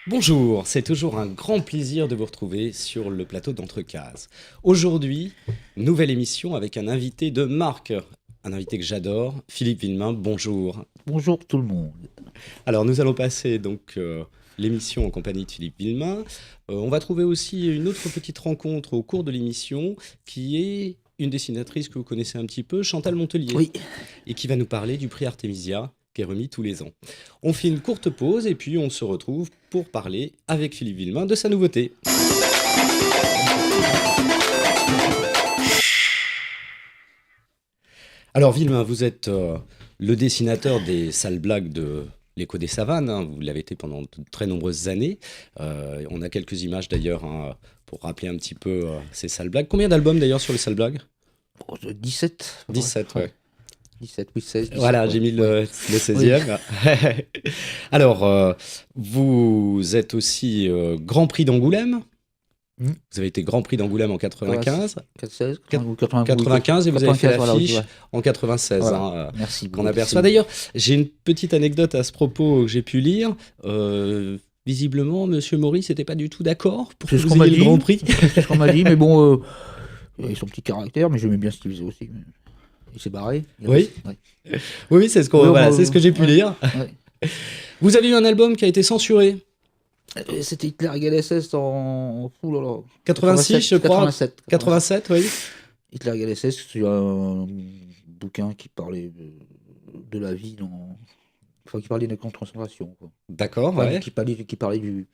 Bonjour, c'est toujours un grand plaisir de vous retrouver sur le plateau d'Entrecases. Aujourd'hui, nouvelle émission avec un invité de marque, un invité que j'adore, Philippe Villemain, bonjour. Bonjour tout le monde. Alors nous allons passer donc l'émission en compagnie de Philippe Villemain. On va trouver aussi une autre petite rencontre au cours de l'émission qui est une dessinatrice que vous connaissez un petit peu, Chantal Montelier, Oui. et qui va nous parler du prix Artemisia, qui est remis tous les ans. On fait une courte pause et puis on se retrouve pour parler avec Philippe Villemain de sa nouveauté. Alors Villemain, vous êtes le dessinateur des sales blagues de l'Écho des Savanes, hein. Vous l'avez été pendant de très nombreuses années. On a quelques images d'ailleurs pour rappeler un petit peu ces sales blagues. Combien d'albums d'ailleurs sur les sales blagues ? 17. 17, ouais. 17, oui, 16. 17, Voilà, ouais. j'ai mis le 16e. Oui. Alors, vous êtes aussi Grand Prix d'Angoulême. Vous avez été Grand Prix d'Angoulême en 95. 96, 95 et vous avez fait l'affiche voilà, en 96. voilà. Hein, Merci. qu'on aperçoit. D'ailleurs, j'ai une petite anecdote à ce propos que j'ai pu lire. Visiblement, Monsieur Maurice n'était pas du tout d'accord pour que C'est ce vous qu'on m'a ayez le dit. Grand Prix. C'est ce qu'on m'a dit, mais bon, il a son petit caractère, mais j'aimais bien ce qu'il faisait aussi. Il s'est barré. Oui. Ouais. Oui, c'est ce, c'est ce que j'ai pu lire. Ouais. Vous avez eu un album qui a été censuré. C'était Hitler égale SS en... Oh là là. 86, je crois. 87. 87, oui. Hitler égale SS, c'est un bouquin qui parlait de la vie Enfin, qui parlait des camps de concentration, quoi. D'accord, Enfin, ouais. qui parlait du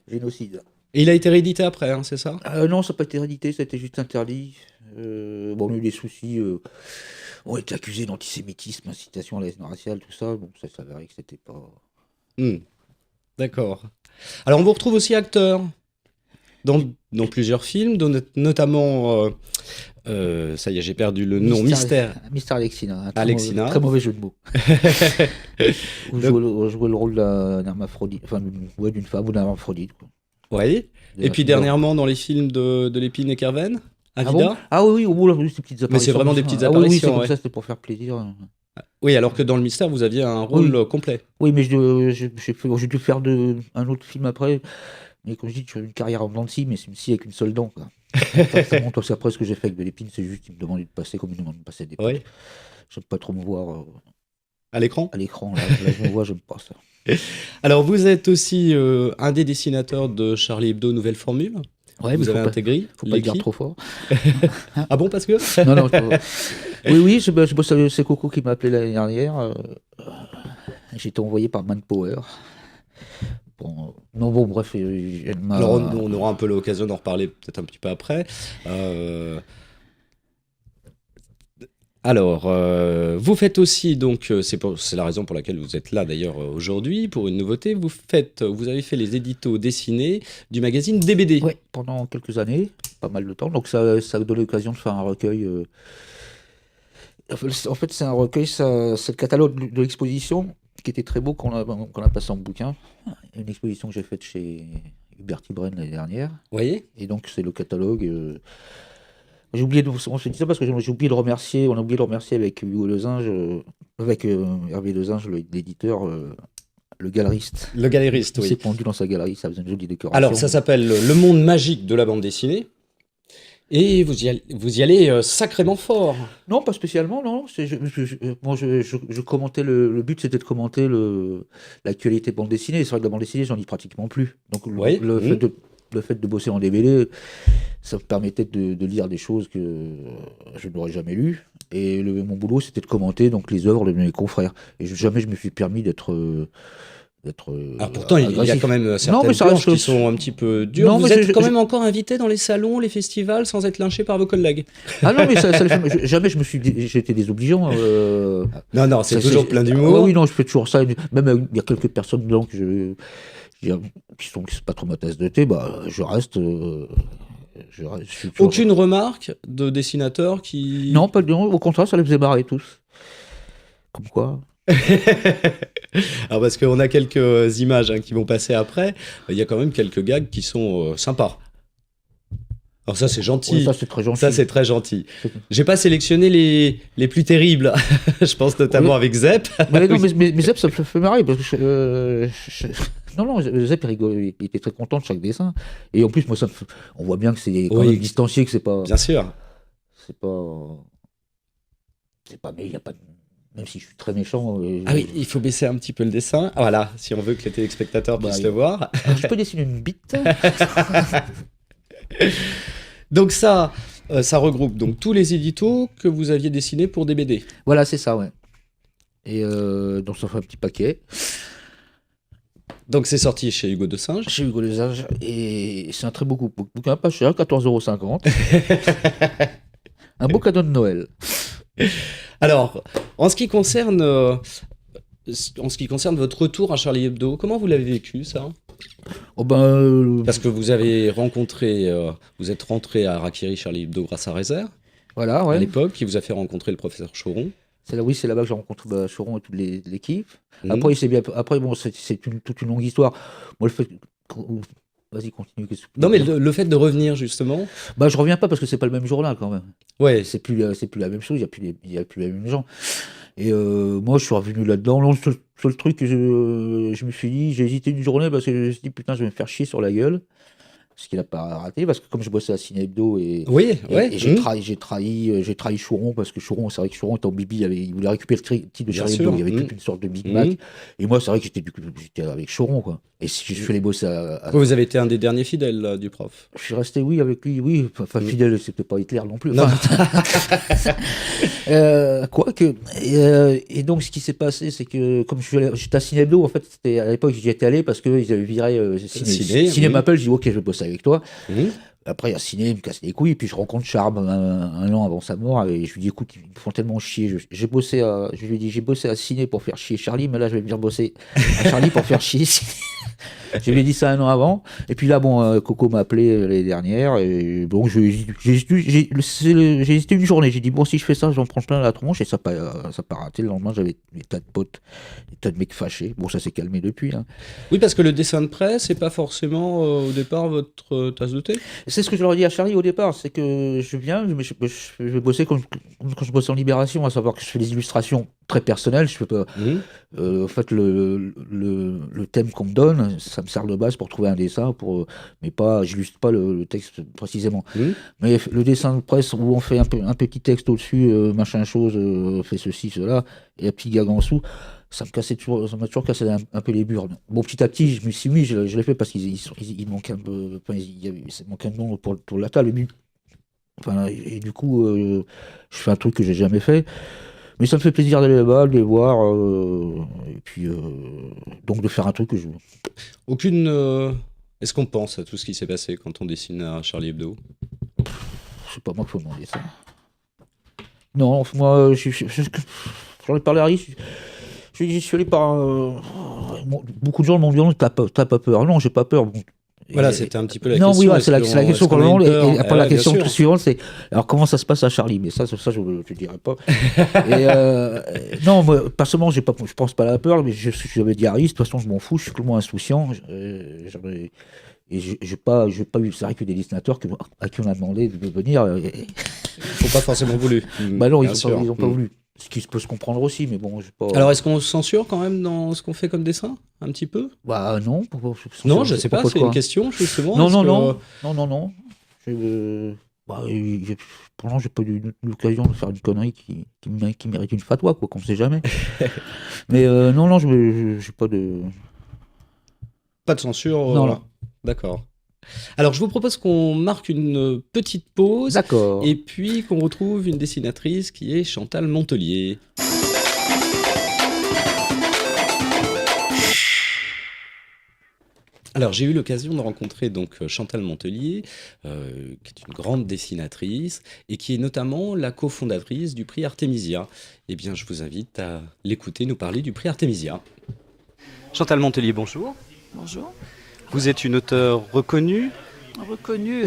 génocide. Et il a été réédité après, hein, c'est ça ? Non, ça n'a pas été réédité, ça a été juste interdit. Bon, on a eu des soucis. On a été accusés d'antisémitisme, incitation à la haine raciale, tout ça. Bon, ça s'avérait que c'était pas. D'accord. Alors, on vous retrouve aussi acteur dans plusieurs films, notamment. Ça y est, j'ai perdu le nom. Mystère Alexina. Alexina. Très mauvais jeu de mots. Vous jouez le rôle d'un hermaphrodite, enfin d'une femme ou d'un hermaphrodite. Oui. Et puis dernièrement dans les films de Lépine et Kerven, Avida. Ah oui, au bout là, ces petites apparitions. Mais c'est vraiment des petites apparitions. apparitions. Oui, c'est comme ouais. ça, c'était pour faire plaisir. Oui, alors que dans le Mystère, vous aviez un rôle complet. Oui, mais j'ai dû faire un autre film après. Mais comme je dis, j'ai eu une carrière en dents de scie, mais c'est une scie avec une seule dent, quoi. Ça montre aussi après ce que j'ai fait avec de l'épine, c'est juste qu'il me demandait de passer comme il me demande de passer des Oui. J'aime pas trop me voir à l'écran. À l'écran, là je me vois, j'aime pas ça. Alors, vous êtes aussi un des dessinateurs de Charlie Hebdo Nouvelle Formule. Ouais, vous avez intégré. Faut pas le dire trop fort. Ah bon, parce que Non. Oui, je bosse avec c'est Coco qui m'a appelé l'année dernière. J'ai été envoyé par Manpower. Bref. Alors, on aura un peu l'occasion d'en reparler peut-être un petit peu après. Alors, vous faites aussi, donc, c'est la raison pour laquelle vous êtes là d'ailleurs aujourd'hui, pour une nouveauté, vous avez fait les éditos dessinés du magazine DBD. Oui, pendant quelques années, pas mal de temps, donc ça a donné l'occasion de faire un recueil. En fait, c'est un recueil, c'est le catalogue de l'exposition qui était très beau qu'on a passé en bouquin. Une exposition que j'ai faite chez Hubert Ibren l'année dernière. Vous voyez ? Et donc, c'est le catalogue... J'ai oublié on se dit ça parce que j'ai oublié de remercier, on a oublié de remercier avec Hugo Lezinge, avec Hervé Lezinge, l'éditeur, le galeriste. Le galeriste, oui. Il s'est pendu dans sa galerie, ça faisait une jolie décoration. Alors, ça s'appelle Le monde magique de la bande dessinée. Et vous y allez sacrément fort. Non, pas spécialement, non. Je commentais, le but c'était de commenter l'actualité bande dessinée. C'est vrai que la bande dessinée, j'en lis pratiquement plus. Donc, le fait de bosser en DVD, ça me permettait de lire des choses que je n'aurais jamais lues. Et mon boulot, c'était de commenter donc, les œuvres de mes confrères. Et jamais je me suis permis d'être alors pourtant, il y a quand même certaines planches qui sont un petit peu dures. Non, vous êtes quand même encore invité dans les salons, les festivals, sans être lynché par vos collègues. Ah non, mais jamais j'ai été désobligeant. Non, c'est toujours plein d'humour. Oui, non, je fais toujours ça. Même il y a quelques personnes dedans qui sont pas trop ma tasse de thé, je reste. Aucune remarque de dessinateur qui... Non, pas de, au contraire, ça les faisait marrer tous. Comme quoi. Alors parce qu'on a quelques images qui vont passer après, il y a quand même quelques gags qui sont sympas. Alors ça c'est gentil. Oui, ça c'est très gentil. Ça c'est très gentil. J'ai pas sélectionné les plus terribles. Je pense notamment avec Zep. Mais Zep ça me fait marrer parce que non, Zep il rigole, il était très content de chaque dessin. Et en plus moi on voit bien que c'est quand même distancié, que c'est pas. Bien sûr. C'est pas. Mais il y a pas. Même si je suis très méchant. Ah oui, il faut baisser un petit peu le dessin. Voilà, si on veut que les téléspectateurs puissent le voir. Alors, je peux dessiner une bite. Donc ça regroupe donc tous les éditos que vous aviez dessinés pour des BD. Voilà, c'est ça, ouais. Et donc ça fait un petit paquet. Donc c'est sorti chez Hugo de Singe. Chez Hugo de Singe, et c'est un très beau bouquin, pas cher, 14,50 €. Un beau cadeau de Noël. Alors, en ce qui concerne votre retour à Charlie Hebdo, comment vous l'avez vécu ça ? Parce que vous avez rencontré, vous êtes rentré à Harakiri Charlie Hebdo grâce à Réserve, voilà, ouais. À l'époque, qui vous a fait rencontrer le professeur Choron. C'est là-bas que j'ai rencontré Choron et toute l'équipe. Après, c'est toute une longue histoire. Moi, le fait... Vas-y, continue. Non, mais le fait de revenir, justement... je reviens pas parce que c'est pas le même journal, quand même. Ouais. C'est plus la même chose, il y a plus les mêmes gens. Et moi, je suis revenu là-dedans. Le seul truc que je me suis dit, j'ai hésité une journée parce que je me suis dit, putain, je vais me faire chier sur la gueule. Ce qu'il n'a pas raté, parce que comme je bossais à Ciné Hebdo et j'ai trahi Choron, parce que Choron, c'est vrai que Choron était en bibi, il voulait récupérer le titre de Charlie Hebdo, il y avait toute une sorte de Big Mac. Et moi, c'est vrai que j'étais avec Choron, quoi. Et si je suis allé bosser Vous avez été un des derniers fidèles là, du prof. Je suis resté, avec lui, oui. Enfin, fidèle, c'était pas Hitler non plus. Non. Quoique. Et donc, ce qui s'est passé, c'est que, comme j'étais à Ciné Hebdo, en fait, c'était à l'époque, j'y étais allé parce qu'ils avaient viré Ciné m'appelle, je dis, ok, je vais bosser avec toi. Après, il y a Ciné, il me casse les couilles, et puis je rencontre Charb un an avant sa mort, et je lui dis, écoute, ils me font tellement chier. Je lui ai dit, j'ai bossé à Ciné pour faire chier Charlie, mais là, je vais venir bosser à Charlie pour faire chier Ciné. Je lui ai dit ça un an avant, et puis là, Coco m'a appelé l'année dernière, et donc j'ai hésité une journée. J'ai dit, bon, si je fais ça, j'en prends plein la tronche, et ça n'a pas raté. Le lendemain, j'avais des tas de potes, des tas de mecs fâchés. Bon, ça s'est calmé depuis. Hein. Oui, parce que le dessin de presse, c'est pas forcément au départ votre tasse de thé. C'est ce que je leur ai dit à Charlie au départ, c'est que je viens, je vais bosser comme quand je bossais en Libération, à savoir que je fais des illustrations très personnelles. Je fais pas. En fait, le thème qu'on me donne, ça me sert de base pour trouver un dessin, mais pas, j'illustre pas le texte précisément. Mais le dessin de presse où on fait un petit texte au-dessus, machin chose, fait ceci, cela, et un petit gag en dessous. Ça m'a toujours cassé un peu les burnes. Bon, petit à petit, je me suis mis, je l'ai fait parce qu'il manquait un peu, ça manquait un nom pour la table. Et du coup, je fais un truc que j'ai jamais fait. Mais ça me fait plaisir d'aller là-bas, de les voir, et puis donc de faire un truc que je... Est-ce qu'on pense à tout ce qui s'est passé quand on dessine à Charlie Hebdo ? C'est pas moi qu'il faut demander ça. Non, moi, j'en ai parlé à Harry. Je suis allé par... beaucoup de gens m'ont dit, non, t'as pas peur. Non, j'ai pas peur. Bon. Voilà, c'était un petit peu la question. Non, oui, c'est la question qu'on demande. Et après, la question sûr. suivante, c'est alors comment ça se passe à Charlie ? Mais ça je ne dirai pas. Non, moi, personnellement, je pense pas à la peur, mais j'avais dit à Harry, de toute façon, je m'en fous, je suis complètement insouciant. Et j'ai pas eu, c'est vrai que des dessinateurs à qui on a demandé de venir. Ils n'ont pas forcément voulu. Bah non, ils n'ont pas voulu. Ce qui peut se comprendre aussi, mais bon, j'ai pas... Alors, est-ce qu'on se censure quand même dans ce qu'on fait comme dessin ? Un petit peu ? Bah non. Non, je sais pas, c'est une question, justement. Non. Pour l'instant, j'ai pas eu l'occasion de faire une connerie qui mérite une fatwa, quoi, qu'on ne sait jamais. Mais non, j'ai pas de... Pas de censure Non. D'accord. Alors, je vous propose qu'on marque une petite pause. D'accord. Et puis qu'on retrouve une dessinatrice qui est Chantal Montelier. Alors, j'ai eu l'occasion de rencontrer donc Chantal Montelier, qui est une grande dessinatrice et qui est notamment la cofondatrice du prix Artemisia. Eh bien, je vous invite à l'écouter nous parler du prix Artemisia. Chantal Montelier, bonjour. Bonjour. Vous êtes une auteure reconnue. Reconnue.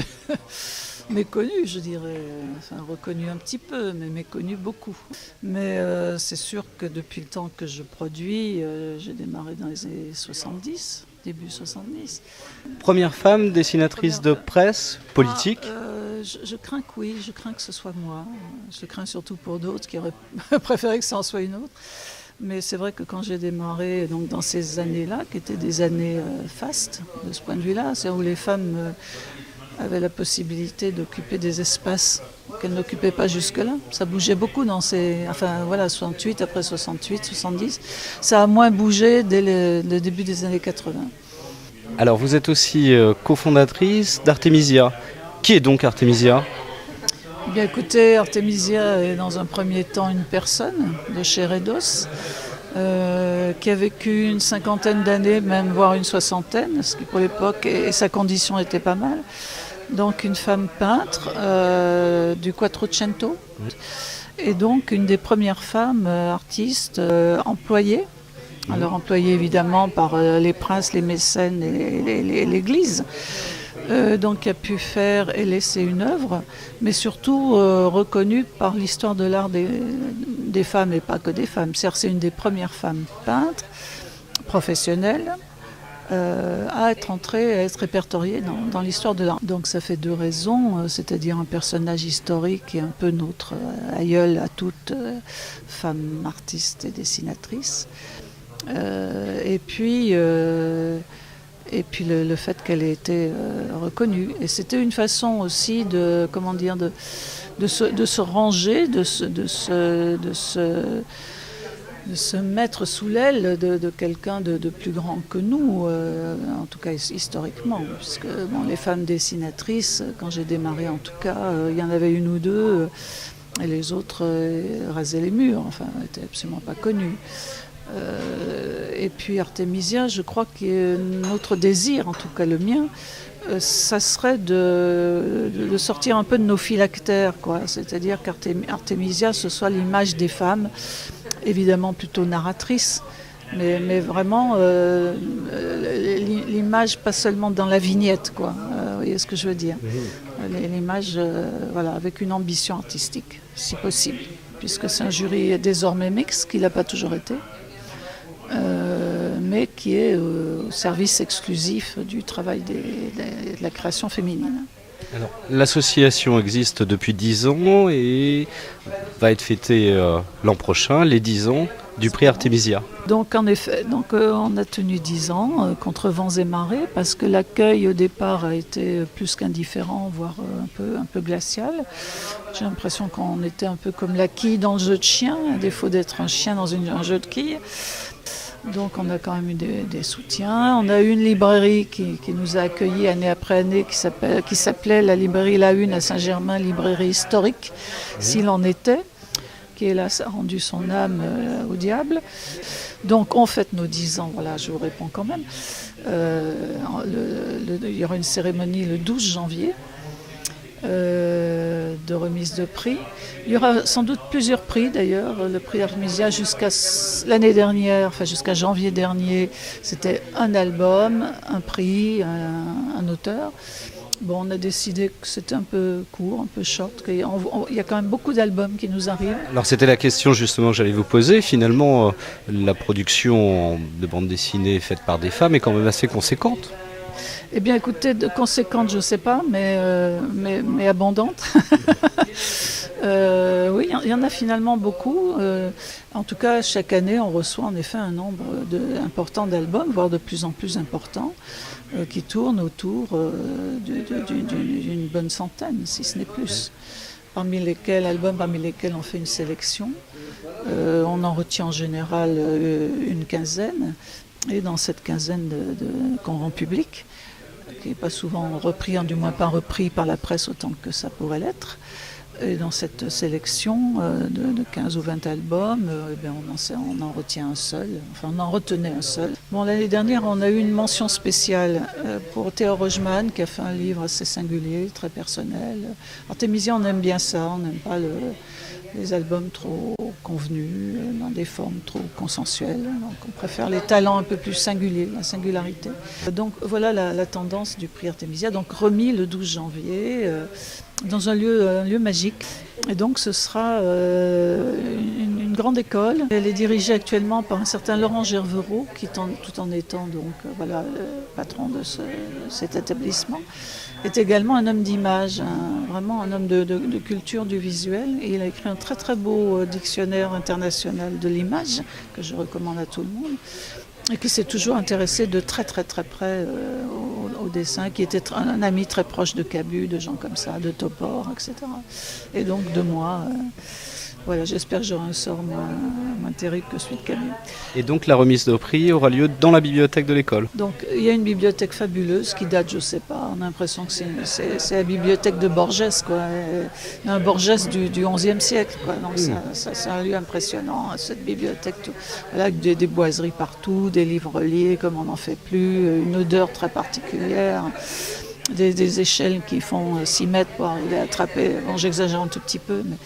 méconnu, je dirais. Enfin, reconnu un petit peu, mais méconnu beaucoup. Mais c'est sûr que depuis le temps que je produis, j'ai démarré dans les années 70, début 70. Première femme dessinatrice de presse, politique. Je crains que oui, je crains que ce soit moi. Je crains surtout pour d'autres qui auraient préféré que ça en soit une autre. Mais c'est vrai que quand j'ai démarré donc, dans ces années-là, qui étaient des années fastes, de ce point de vue-là, c'est où les femmes avaient la possibilité d'occuper des espaces qu'elles n'occupaient pas jusque-là. Ça bougeait beaucoup dans ces... Enfin voilà, 68, après 68, 70. Ça a moins bougé dès le début des années 80. Alors vous êtes aussi cofondatrice d'Artemisia. Qui est donc Artemisia ? Bien écoutez, Artemisia est dans un premier temps une personne de chair et d'os qui a vécu une cinquantaine d'années, même voire une soixantaine, ce qui pour l'époque et sa condition était pas mal. Donc une femme peintre du Quattrocento et donc une des premières femmes artistes employées. Alors employée évidemment par les princes, les mécènes et l'Église. Donc qui a pu faire et laisser une œuvre, mais surtout reconnue par l'histoire de l'art des femmes, et pas que des femmes. C'est une des premières femmes peintres, professionnelles, à être entrée, à être répertoriée dans l'histoire de l'art. Donc ça fait deux raisons, c'est-à-dire un personnage historique qui est un peu notre aïeul à toute femme artiste et dessinatrice. Et puis le fait qu'elle ait été reconnue. Et c'était une façon aussi de se ranger, de se mettre sous l'aile de quelqu'un de plus grand que nous, en tout cas historiquement. Puisque les femmes dessinatrices, quand j'ai démarré en tout cas, il y en avait une ou deux, et les autres rasaient les murs, enfin, n'étaient absolument pas connues. Et puis Artemisia, je crois que notre désir, en tout cas le mien, ça serait de sortir un peu de nos phylactères, quoi. C'est-à-dire qu'Artemisia, ce soit l'image des femmes, évidemment plutôt narratrice, mais vraiment l'image pas seulement dans la vignette, quoi. Vous voyez ce que je veux dire ? L'image, voilà, avec une ambition artistique, si possible, puisque c'est un jury désormais mixte, qui l'a pas toujours été. Mais qui est au service exclusif du travail de la création féminine. Alors, l'association existe depuis 10 ans et va être fêtée l'an prochain, les 10 ans du prix Artemisia. Donc en effet, on a tenu 10 ans contre vents et marées, parce que l'accueil au départ a été plus qu'indifférent, voire un peu glacial. J'ai l'impression qu'on était un peu comme la quille dans le jeu de chien, à défaut d'être un chien dans un jeu de quilles. Donc on a quand même eu des soutiens. On a eu une librairie qui nous a accueillis année après année, qui s'appelait la librairie La Une à Saint-Germain, librairie historique, s'il en était, qui hélas a rendu son âme au diable. Donc on fête nos 10 ans, voilà, je vous réponds quand même. Il y aura une cérémonie le 12 janvier. De remise de prix. Il y aura sans doute plusieurs prix d'ailleurs. Le prix Artemisia jusqu'à l'année dernière, enfin jusqu'à janvier dernier, c'était un album, un prix, un auteur. Bon, on a décidé que c'était un peu court, un peu short, qu'il y a quand même beaucoup d'albums qui nous arrivent. Alors c'était la question justement que j'allais vous poser. Finalement, la production de bande dessinée faite par des femmes est quand même assez conséquente. Eh bien, écoutez, de conséquente, je ne sais pas, mais abondante. Oui, il y en a finalement beaucoup. En tout cas, chaque année, on reçoit en effet un nombre important d'albums, voire de plus en plus important, qui tournent autour d'une bonne centaine, si ce n'est plus. Parmi lesquels on fait une sélection. On en retient en général une quinzaine. Et dans cette quinzaine qu'on rend publique, qui n'est pas souvent repris, du moins pas repris par la presse autant que ça pourrait l'être. Et dans cette sélection de 15 ou 20 albums, on en retient un seul, enfin on en retenait un seul. Bon, l'année dernière, on a eu une mention spéciale pour Théo Rogeman, qui a fait un livre assez singulier, très personnel. Artemisia, on aime bien ça, on n'aime pas les albums trop convenues, dans des formes trop consensuelles. Donc on préfère les talents un peu plus singuliers, la singularité. Donc voilà la tendance du prix Artemisia, donc remis le 12 janvier dans un lieu magique. Et donc ce sera une grande école. Elle est dirigée actuellement par un certain Laurent Gervereau, tout en étant donc le patron de cet établissement, est également un homme d'image, vraiment un homme de culture du visuel. Et il a écrit un très très beau dictionnaire international de l'image que je recommande à tout le monde. Et qui s'est toujours intéressé de très très très près au dessin, qui était un ami très proche de Cabu, de gens comme ça, de Topor, etc. Et donc de moi. Voilà, j'espère que j'aurai un sort moins terrible que celui de Camus. Et donc la remise de prix aura lieu dans la bibliothèque de l'école. Donc il y a une bibliothèque fabuleuse qui date, je ne sais pas, on a l'impression que c'est la bibliothèque de Borges, quoi. Un Borges du XIe siècle, quoi. Donc c'est un lieu impressionnant, cette bibliothèque, avec des boiseries partout, des livres liés comme on n'en fait plus, une odeur très particulière. Des échelles qui font 6 mètres pour arriver à attraper. Bon, j'exagère un tout petit peu, mais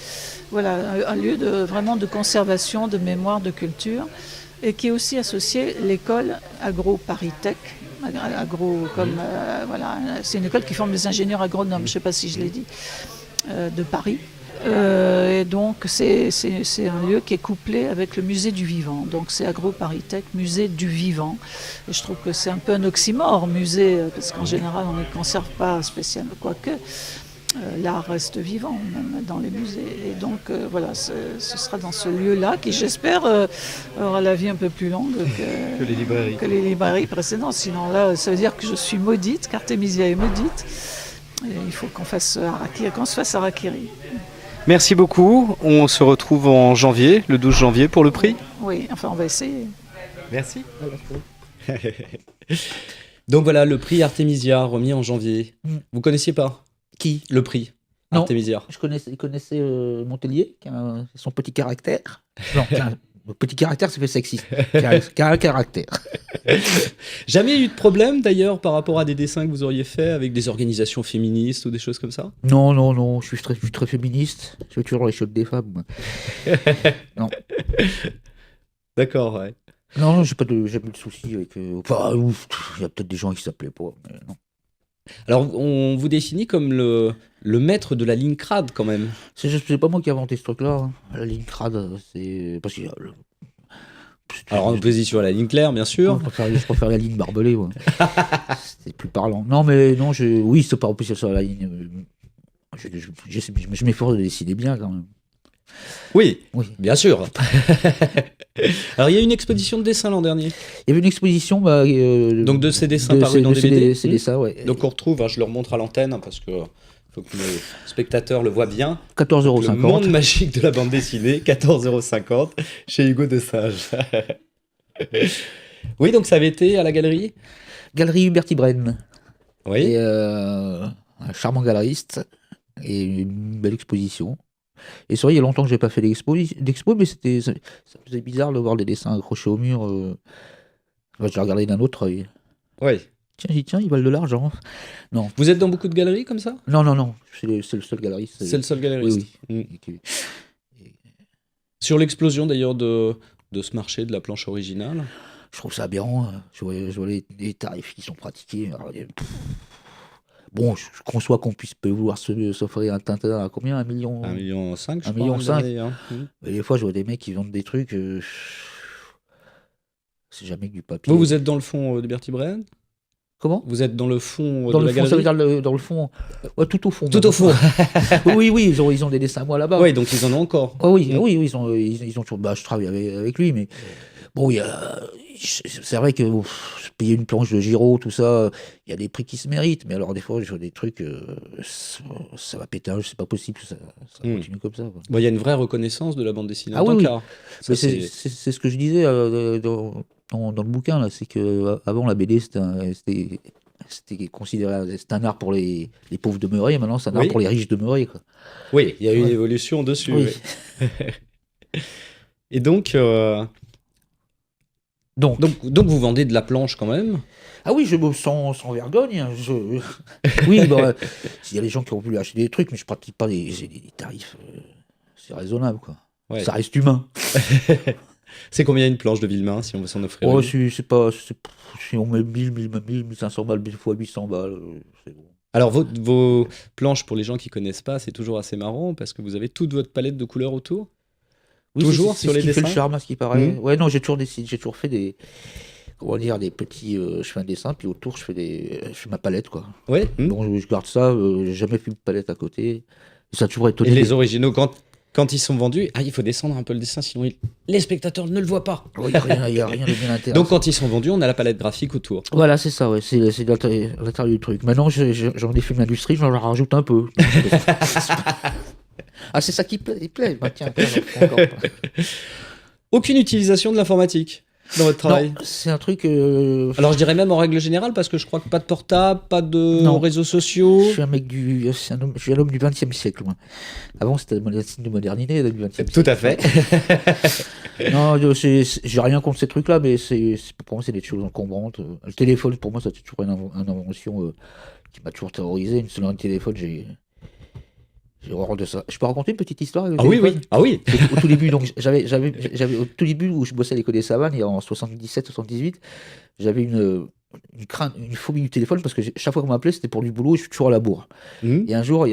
voilà, un lieu vraiment de conservation, de mémoire, de culture, et qui est aussi associé l'école Agro-Paris-Tech. C'est une école qui forme des ingénieurs agronomes, je ne sais pas si je l'ai dit, de Paris. Et donc c'est un lieu qui est couplé avec le musée du vivant. Donc c'est Agro-Paris-Tech, musée du vivant. Et je trouve que c'est un peu un oxymore, musée, parce qu'en général on ne conserve pas spécialement, quoique l'art reste vivant même dans les musées. Et donc ce sera dans ce lieu-là qui, j'espère, aura la vie un peu plus longue que les librairies précédentes. Sinon là, ça veut dire que je suis maudite, qu'Artemisia est maudite. Et il faut qu'on se fasse harakiri. Merci beaucoup. On se retrouve en janvier, le 12 janvier, pour le prix. Oui, enfin on va essayer. Merci. Donc voilà, le prix Artemisia remis en janvier. Vous connaissiez pas Qui ? Le prix Non. Artemisia. Je connaissais Montelier, qui a son petit caractère. Non, le petit caractère, ça fait sexiste. Qui a un caractère. Jamais eu de problème d'ailleurs par rapport à des dessins que vous auriez faits avec des organisations féministes ou des choses comme ça ? Non, je suis très féministe. Je fais toujours les choses des femmes, moi. Non. D'accord, ouais. Non, j'ai jamais eu de soucis avec... il y a peut-être des gens qui s'appelaient pas, mais non. Alors, on vous définit comme le maître de la ligne crade, quand même. C'est pas moi qui ai inventé ce truc-là. Hein. La ligne crade, c'est... Parce que... Alors, en opposition à la ligne claire, bien sûr. Je préfère la ligne barbelée. Ouais. C'est plus parlant. Non, mais non, oui, c'est pas opposition à la ligne. Je m'efforce de décider bien, quand même. Oui, bien sûr. Alors, il y a une exposition de dessins l'an dernier. Il y avait une exposition... donc, de ces dessins parus dans des BD. Ces dessins, ouais. Donc, on retrouve, je le remontre à l'antenne, parce que... faut que les spectateurs le voient bien. 14,50 €. Le monde magique de la bande dessinée, 14,50 € chez Hugo de Sage. Oui, donc ça avait été à la galerie Galerie Hubert-Ibren. Oui. Et un charmant galeriste et une belle exposition. Et c'est vrai, il y a longtemps que je n'ai pas fait d'expo, mais ça faisait bizarre de voir des dessins accrochés au mur. J'ai regardé d'un autre œil. Oui. Tiens, ils valent de l'argent. Non. Vous êtes dans beaucoup de galeries comme ça ? Non. C'est le seul galeriste. C'est le seul galeriste. Oui. Sur l'explosion d'ailleurs de ce marché de la planche originale. Je trouve ça aberrant. Je vois les tarifs qui sont pratiqués. Alors, bon, je conçois qu'on puisse vouloir s'offrir un Tintin à combien ? 1,5 million ? 1,5 million, je 1,5 million. hein. Et des fois, je vois des mecs qui vendent des trucs. C'est jamais que du papier. Vous êtes dans le fond de Hubert-Ibren ? Comment ? Vous êtes dans le fond dans de le la fond, galerie ? ça veut dire dans le fond. Ouais, tout au fond. Tout au fond. Oui, ils ont des dessins à moi là-bas. Oui, donc ils en ont encore. Oui, ils ont toujours. Je travaille avec lui, mais bon, c'est vrai que payer une planche de Giraud, tout ça, il y a des prix qui se méritent, mais alors des fois, je vois des trucs, ça va péter, c'est pas possible que ça continue comme ça. Quoi. Bon, il y a une vraie reconnaissance de la bande dessinée. Oui. Ça, c'est ce que je disais dans le bouquin, là, c'est que avant la BD, c'était considéré, c'était un art pour les pauvres demeurés, et maintenant c'est un art pour les riches demeurés. Quoi. Oui, il y a eu une évolution dessus. Oui. Oui. Et donc vous vendez de la planche quand même ? Ah oui, sans vergogne. Oui, il y a des gens qui ont voulu acheter des trucs, mais je pratique pas des tarifs. C'est raisonnable, quoi. Ouais. Ça reste humain. C'est combien une planche de Villemain, si on veut s'en offrir Oh, une si on met 1500 balles, 1000 fois 800 balles, c'est bon. Alors, vos planches, pour les gens qui connaissent pas, c'est toujours assez marrant parce que vous avez toute votre palette de couleurs autour. Oui, Toujours c'est sur ce les qui fait le dessins. charme, à ce qui paraît. Mhm. Ouais, non, j'ai toujours fait des, comment dire, des petits, je fais un dessin, puis autour, je fais ma palette, quoi. Ouais. Donc, je garde ça, j'ai jamais fait de palette à côté. Et ça a toujours Et étonné. les originaux, quand ils sont vendus, il faut descendre un peu le dessin, sinon les spectateurs ne le voient pas. Il n'y a rien de bien intéressant. Donc, quand ils sont vendus, on a la palette graphique autour. Voilà, c'est ça, ouais, c'est l'intérieur du truc. Maintenant, j'en ai fait une industrie, j'en rajoute un peu. Ah, c'est ça qui plaît. Bah, tiens, j'en prends encore. Aucune utilisation de l'informatique dans votre travail. Non, c'est un truc. Alors, je dirais même en règle générale, parce que je crois que pas de portable, pas de Non. réseaux sociaux. Je suis un mec je suis un homme du XXe siècle, moi. Avant, c'était le signe de modernité, du XXe siècle. Tout à fait. Non, j'ai rien contre ces trucs-là, mais pour moi, c'est des choses encombrantes. Le téléphone, pour moi, ça, c'est toujours une invention qui m'a toujours terrorisé. Une sonnerie de téléphone, j'ai horreur de ça. Je peux raconter une petite histoire avec le Ah oui, téléphone oui. Ah oui. Au tout début, donc j'avais au tout début où je bossais à l'école des Savanes, et en 77-78, j'avais une crainte, une phobie du téléphone parce que chaque fois qu'on m'appelait, c'était pour du boulot et je suis toujours à la bourre. Mhm. Et un jour,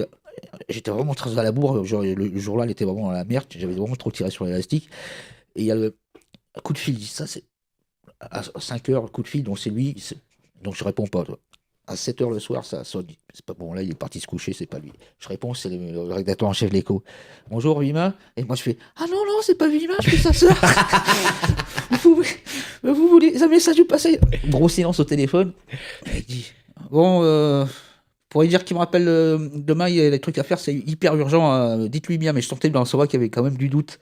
j'étais vraiment très à la bourre. Genre, le jour-là, elle était vraiment à la merde. J'avais vraiment trop tiré sur l'élastique. Et il y a le coup de fil. Il dit ça, c'est à 5 heures, le coup de fil. Donc c'est lui. Donc je réponds pas. À 7 heures le soir, ça sonne. C'est pas bon. Là, il est parti se coucher. C'est pas lui. Je réponds, c'est le rédacteur en chef de l'Écho. Bonjour, Vima. Et moi, je fais ah non, non, c'est pas Vima, je fais sa sœur. vous voulez un message du passé? Gros silence au téléphone. Et il dit bon. Pour lui dire qu'il me rappelle demain, il y a des trucs à faire, c'est hyper urgent. Dites-lui bien, mais je sentais dans son voix qu'il y avait quand même du doute.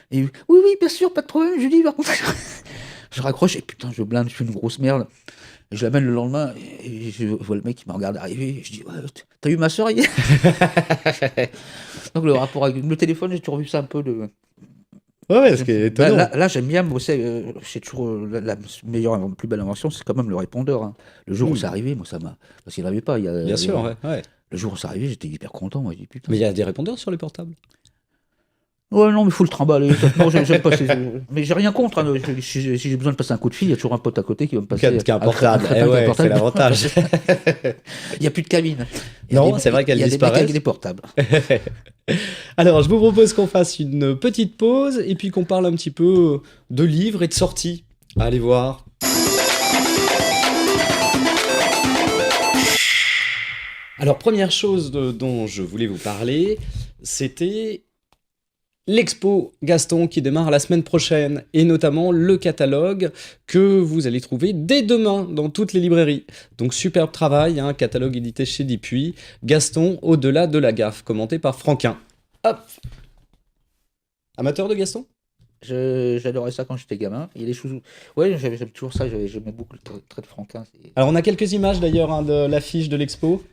Et oui, bien sûr, pas de problème. Je lui dis, par contre, je raccroche et putain, je blinde, je fais une grosse merde. Et je l'amène le lendemain et je vois le mec qui me regarde arriver. Et je dis, ouais, t'as eu ma soeur hier? Donc le rapport avec le téléphone, j'ai toujours vu ça un peu de. Ouais, ce qui est étonnant. Là, j'aime bien bosser. C'est toujours la meilleure, plus belle invention, c'est quand même le répondeur. Hein. Le jour où c'est arrivé, moi, ça m'a. Parce qu'il n'y en avait pas. Bien sûr, ouais. Le jour où c'est arrivé, j'étais hyper content. Moi, je dis, putain. Mais il y a des répondeurs sur les portables. Ouais, non, mais il faut le trimballer. Non, j'aime pas mais j'ai rien contre. Hein. Si j'ai besoin de passer un coup de fil, il y a toujours un pote à côté qui va me passer. Qui a un portable. C'est l'avantage. Il n'y a plus de cabine. Non, c'est vrai qu'elle disparaît. Il y a des mecs avec des portables. Alors, je vous propose qu'on fasse une petite pause et puis qu'on parle un petit peu de livres et de sorties. Allez voir. Alors, première chose dont je voulais vous parler, c'était l'expo Gaston qui démarre la semaine prochaine, et notamment le catalogue que vous allez trouver dès demain dans toutes les librairies. Donc superbe travail, un catalogue édité chez Dupuis, Gaston au-delà de la gaffe, commenté par Franquin. Hop. Amateur de Gaston ? J'adorais ça quand j'étais gamin. Il est ouais, j'aime toujours ça, j'aimais beaucoup le trait de Franquin. Alors on a quelques images d'ailleurs de l'affiche de l'expo.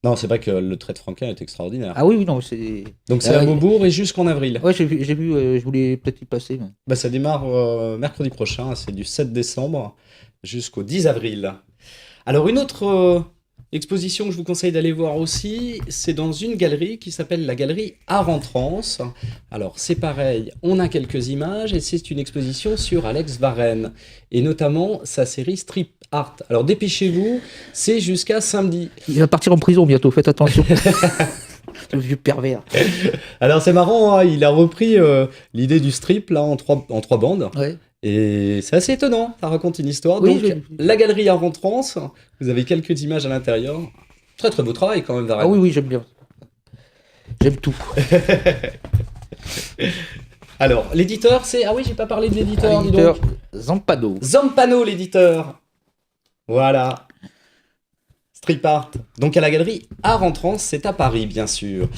Non, c'est vrai que le trait de Franquin est extraordinaire. Ah oui, non, c'est. Donc c'est à Beaubourg et jusqu'en avril. Ouais, j'ai vu, je voulais peut-être y passer. Mais... Bah, ça démarre mercredi prochain, c'est du 7 décembre jusqu'au 10 avril. Alors une autre exposition que je vous conseille d'aller voir aussi, c'est dans une galerie qui s'appelle la galerie Art en Trans. Alors c'est pareil, on a quelques images et c'est une exposition sur Alex Varenne et notamment sa série Strip Art. Alors dépêchez-vous, c'est jusqu'à samedi. Il va partir en prison bientôt, faites attention. Le vieux pervers. Alors c'est marrant, hein, il a repris l'idée du strip là en trois bandes. Ouais. Et c'est assez étonnant, ça raconte une histoire. Oui, donc la galerie Art en Trans, vous avez quelques images à l'intérieur. Très très beau travail quand même, Varenne. Ah oui, j'aime bien. J'aime tout. Alors, l'éditeur, c'est... Ah oui, j'ai pas parlé de l'éditeur, dis L'éditeur donc. Zampano. Zampano, l'éditeur. Voilà. Strip Art. Donc à la galerie Art en Trans, c'est à Paris, bien sûr.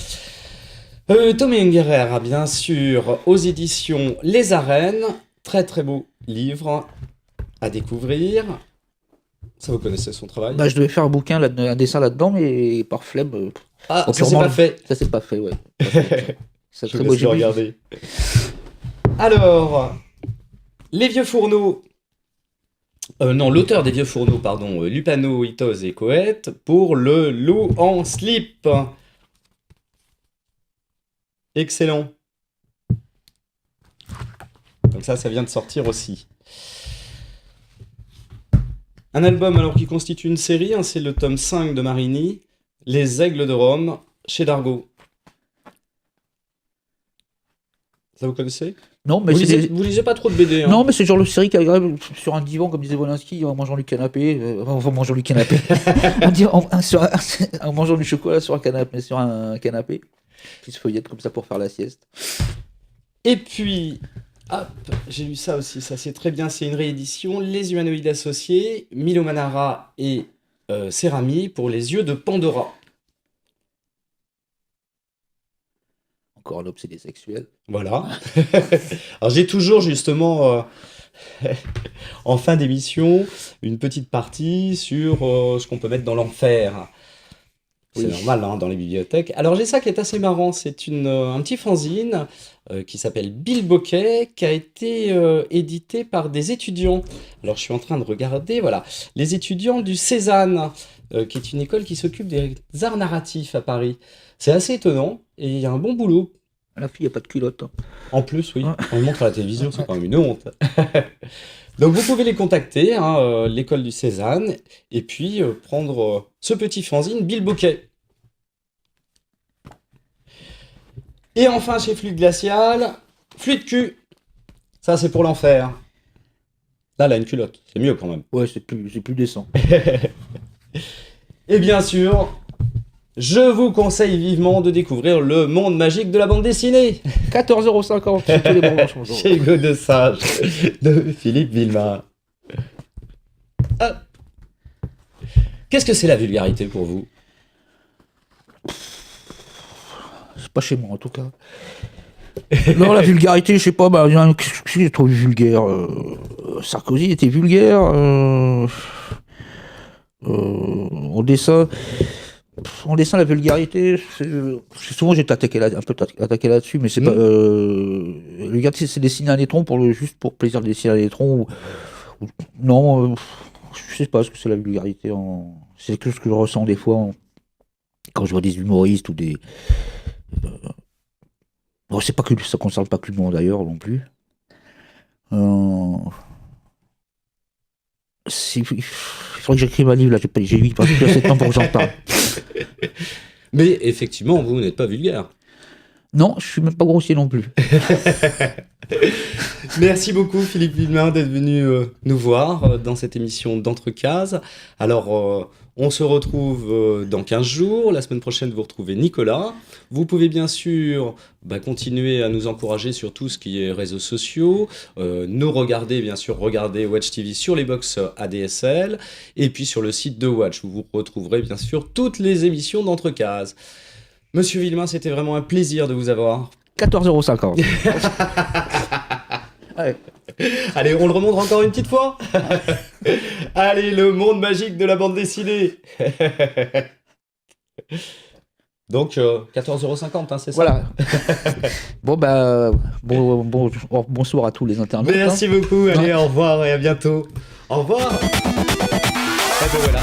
Tommy Ungerer, bien sûr, aux éditions Les Arènes. Très très beau livre à découvrir. Ça, vous connaissez son travail? Bah, je devais faire un bouquin, un dessin là-dedans, mais par flemme. Ah, ça c'est pas fait. Ça c'est pas fait, ouais. Ça, Je vous laisse le regarder. Alors, Les Vieux Fourneaux. Non, l'auteur des Vieux Fourneaux, pardon, Lupano, Itoz et Coët, pour le loup en slip. Excellent. Donc ça vient de sortir aussi. Un album alors qui constitue une série, hein, c'est le tome 5 de Marini, Les Aigles de Rome, chez Dargaud. Ça vous connaissez? Non, mais vous lisez pas trop de BD, hein? Non, mais c'est genre le série qui arrive sur un divan, comme disait Wolinski, en mangeant du canapé. En mangeant du canapé. En mangeant du chocolat sur un canapé. Qui se feuillette comme ça pour faire la sieste. Et puis, hop, j'ai lu ça aussi, ça c'est très bien, c'est une réédition. Les Humanoïdes Associés, Milo Manara et Serami pour Les Yeux de Pandora. Encore un obsédé sexuel. Voilà. Alors j'ai toujours justement, en fin d'émission, une petite partie sur ce qu'on peut mettre dans l'enfer. C'est normal hein, dans les bibliothèques. Alors j'ai ça qui est assez marrant, c'est un petit fanzine qui s'appelle Bill Bokeh, qui a été édité par des étudiants. Alors je suis en train de regarder, voilà, les étudiants du Cézanne, qui est une école qui s'occupe des arts narratifs à Paris. C'est assez étonnant et il y a un bon boulot. La fille, il n'y a pas de culotte. Hein. En plus, oui, on le montre à la télévision, c'est quand même une honte. Donc vous pouvez les contacter, hein, l'école du Cézanne, et puis prendre ce petit fanzine Bill Bokeh. Et enfin chez Fluide Glacial, Fluide Cul. Ça c'est pour l'enfer. Là, elle a une culotte, c'est mieux quand même. Ouais, c'est plus décent. Et bien sûr, je vous conseille vivement de découvrir le monde magique de la bande dessinée. 14,50 €, c'est tous les bons Chez Hugo de Sage, de Philippe Villemain. Hop. Qu'est-ce que c'est la vulgarité pour vous? C'est pas chez moi en tout cas. Non, la vulgarité, je sais pas, il y a un qui est trop vulgaire. Sarkozy était vulgaire. En dessin, la vulgarité, souvent j'ai été un peu attaqué là-dessus, mais c'est pas. La vulgarité, c'est dessiner un étron juste pour plaisir de dessiner un étron. Non, je sais pas ce que c'est la vulgarité. C'est quelque chose que je ressens des fois quand je vois des humoristes ou des. Bon, c'est pas que ça concerne pas que le monde d'ailleurs non plus. Il faudrait que j'écrive un livre là, j'ai 8 parce que c'est temps pour que j'en parle. Mais effectivement, vous n'êtes pas vulgaire. Non, je suis même pas grossier non plus. Merci beaucoup Philippe Villemain d'être venu nous voir dans cette émission d'Entrecases. Alors, on se retrouve dans 15 jours. La semaine prochaine, vous retrouvez Nicolas. Vous pouvez bien sûr continuer à nous encourager sur tout ce qui est réseaux sociaux. Nous regarder, bien sûr, regarder Watch TV sur les box ADSL. Et puis sur le site de Watch, où vous retrouverez bien sûr toutes les émissions d'Entrecases. Monsieur Villemain, c'était vraiment un plaisir de vous avoir. 14,50 €. Ouais. Allez, on le remonte encore une petite fois. Allez, le monde magique de la bande dessinée. Donc, 14,50 €, hein, c'est ça? Voilà. Bonsoir à tous les internautes. Merci beaucoup. Allez, au revoir et à bientôt. Au revoir. Et ben voilà.